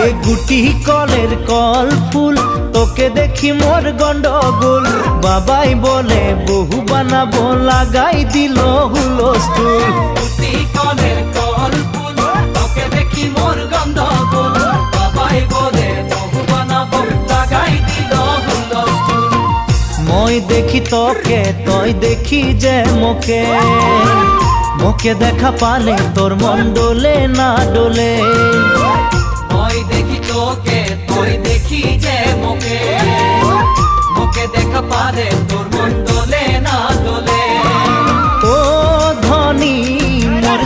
এ গুটি কলের কল ফুল তোকে দেখি মোর গন্ডগোল বাবাই বলে বহু বানাবো লাগাই দিল হুলস্থুল গুটি কলের কল ফুল তোকে দেখি মোর গন্ডগোল বাবাই বলে বহু বানাবো লাগাই দিল হুলস্থুল মই দেখি তোকে তই দেখি যে মোকে মোকে দেখা পালে তোর মন ডোলে না ডোলে মই দেখি তোকে তুই দেখি যে মোকে মোকে দেখা পারে তোর মন দোলে না দোলে ও ধনী মোর